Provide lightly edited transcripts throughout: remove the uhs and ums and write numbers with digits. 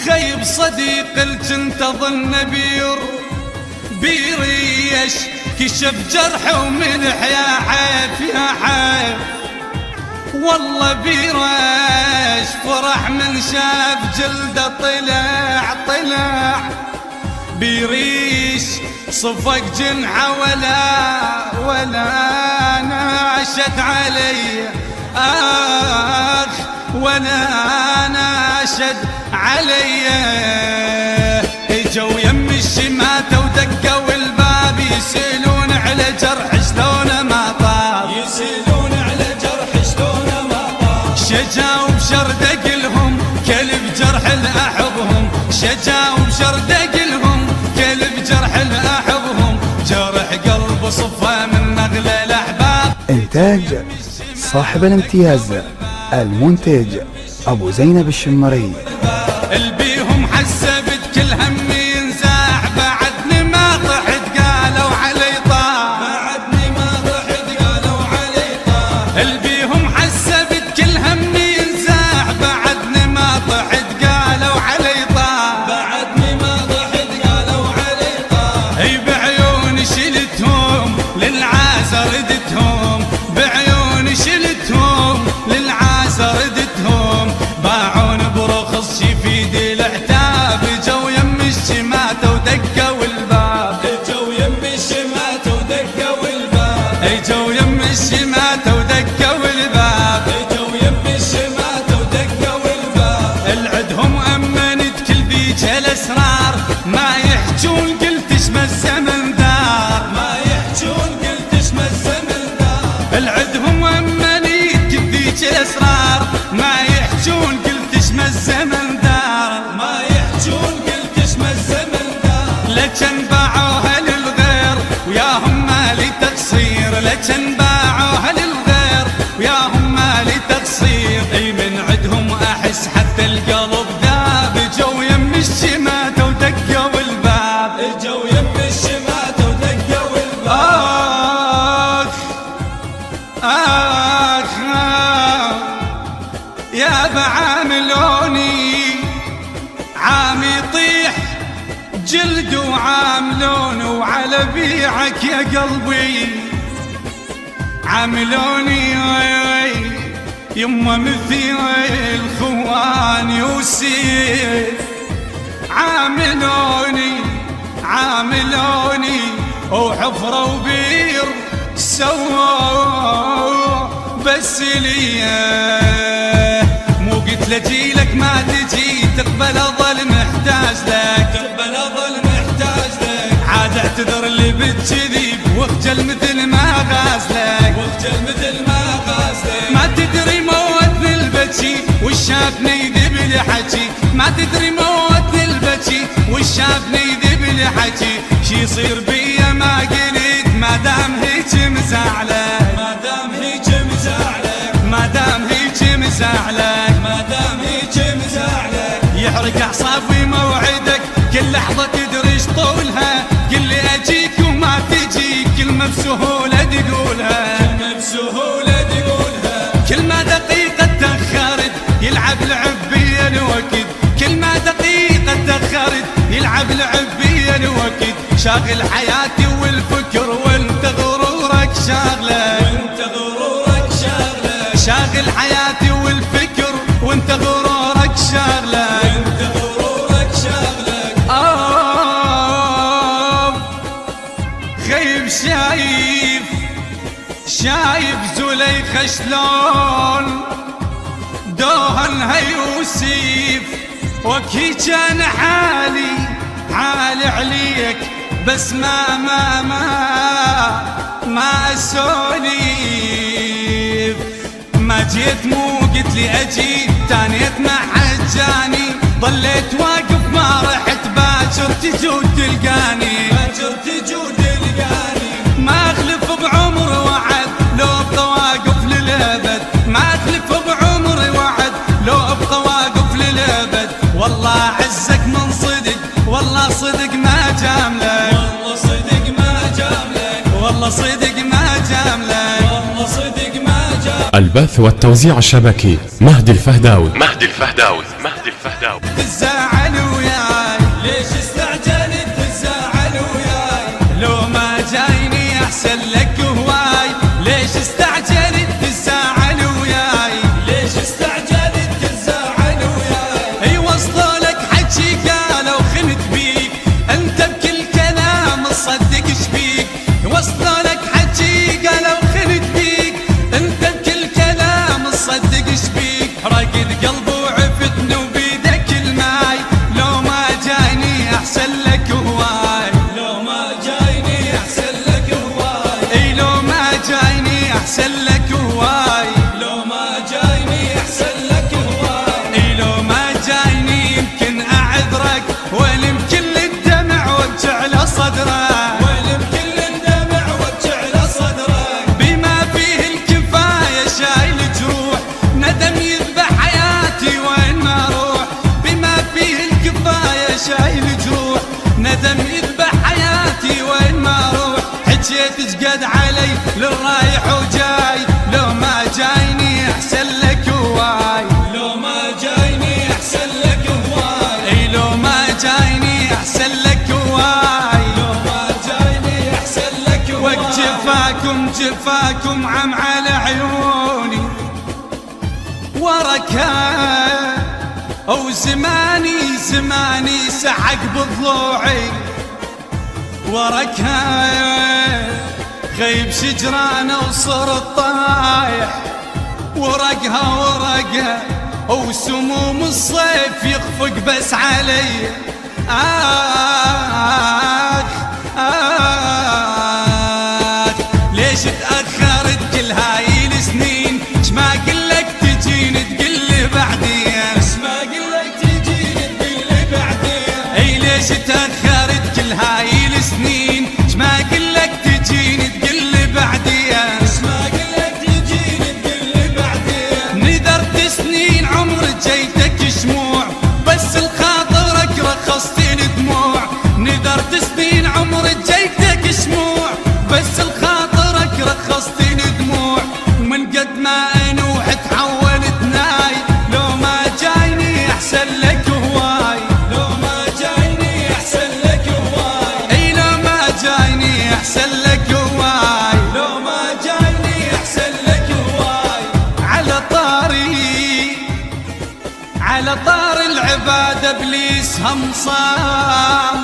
خيب صديق التنتظر النبير بيريش كشف جرحه وملح يا حيف يا حيف. والله بيريش فرح من شاف جلده طلع بيريش صفق جنحه ولا ناشد علي ولا ناشد علي. اجوا يم الشماتة ودقوا الباب يسألون على جرح شلونه ما طاب شجا وبشردق لهم كلب جرح الأحبهم شجا وبشردق لهم كلب جرح الأحبهم جرح قلب صفى من نغل الأحباب. إنتاج صاحب الامتياز المنتج أبو زينب الشمري. البيهم حسبت كل هم ينزاح بعدني ما طحت قالوا علي طاح البيهم حسبت كل هم ينزاح بعدني ما طحت قالوا علي طاح اي بعيوني شلتهم للعازة ردتهم بعيوني شلتهم للعازة ردتهم باعون برخص شفيد العتاب جو يم الشماتة ودقوا الباب جو يم الشماتة ودقوا الباب العدهم أمنت كل ذيك الأسرار ما يحجون قلت اسم الزمن دار العدهم أمنت كل ذيك الأسرار ما يحجون قلت اسم الزمن دار لكن باعوها للغير وياهم مالي تقصير لكن باعوها للغير وياهم مالي تقصير. اي من عدهم احس حتى القلب ذاب جو يم الشماتة ودقوا الباب يا بعاملوني عام يطيح جلد وعاملون وعلى بيعك يا قلبي عاملوني يما مثل الخوان وسيف عاملوني وحفرة وبير سووا بس ليه مو قلت لجيلك ما تجي تقبل اظل محتاج لك عاد اعتذر اللي بتجذيب واخجل مثل ما غازلك ما تدري موتني البكي والشافني يذب لحكي ما تدري موتني البكي والشافني يذب لحكي شي يصير بيا ما قلت ما دام هيك مزعلك يحرق اعصابي موعدك كل لحظة تدري ايش طولها قل لي اجيك وما تجيك كلمة بسهولة تقولها كل ما دقيقة تأخرت يلعب لعب بيا الوقت كل ما دقيقة تأخرت يلعب لعب بيا الوقت شاغل حياتي والفكر وانت غرورك شاغل حياتي والفكر وانت غرورك شاغلك خيب شايف زليخة شلون دوهنها يوسف وكي كان حالي عليك بس ما اسولف ما جيت مو قلت لي اجي تانيت مع حجاني ضليت واقف ما رحت باكر تجود تلقاني ما اخلف بعمر وعد لو ابقى واقف للابد ما اخلف بعمر وعد لو ابقى واقف للابد والله عزك من صدق والله صدق ما جاملك والله صدق ما جاملك البث والتوزيع الشبكي مهدي الفهداوي. تزعل وياي ليش استعجلت تزعل وياي لو ما جايني احسن لك هواي ليش استعجلت تزعل وياي ليش استعجلت تزعل وياي اي وصلوا لك حكي قالوا خنت بيك انت بكل كلام تصدق شبيك وصلوا لك حكي قالوا خنت بيك انت بكل كلام تصدق شبيك راقد قلبي وعفتني وبيدك الماي لو ما جايني احسن لك هواي لو ما جايني احسن لك هواي اي لو ما جايني احسن لك هواي لو ما جايني احسن لك هواي اي لو ما جايني يمكن اعذرك ويمكن للدمع وجع له صدرك ويمكن للدمع وجع له صدرك بما فيه الكفايه شايل جروح ندم يذبح حياتي وين ما اروح بما فيه الكفايه شايل جروح ندم يذبح حياتي وين ما اروح حكيت جقد علي للرايح وجاي لو ما جايني احسن لك هواي لو ما جايني احسن لك هواي اي لو ما جايني احسن لك هواي لو ما جايني احسن لك هواي جفاكم عم على عيوني وركها او زماني سحق بضلوعي وركها غيب شجرانه وصرت طايح ورقها وسموم الصيف يخفق بس علي ليش تأخرت كل هاي السنين ما قلك تجيني تقلي بعدين ما قلك تجيني تقلي بعدين اي ليش تأخرت كل هاي السنين ما قلك تجيني تقلي بعدين ما قلك تجيني تقلي بعدين نذرت سنين عمر جيتك شموع بس الخاطرك رخصت الدموع نذرت سنين عمر جيتك شموع بس الخاطرك رخصت الدموع ومن قد ما انوح تحولت ناي لو ما جايني احسن لك هواي لو ما جايني احسن لك هواي اي لو ما جايني احسن لك هواي لو ما جايني احسن لك هواي على طار العبادة ابليس هم صام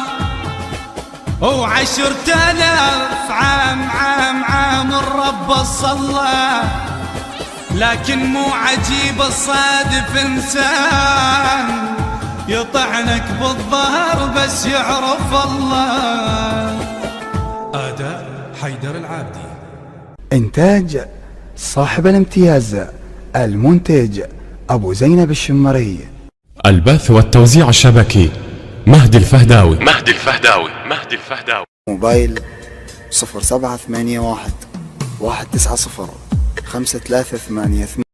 و10,000 عام الرب صلى لكن مو عجيب الصادف انسان يطعنك بالظهر بس يعرف الله. أداء حيدر العابدي. إنتاج صاحب الامتياز المنتج أبو زينب الشمري. البث والتوزيع الشبكي مهدي الفهداوي. موبايل 0781 190 5388.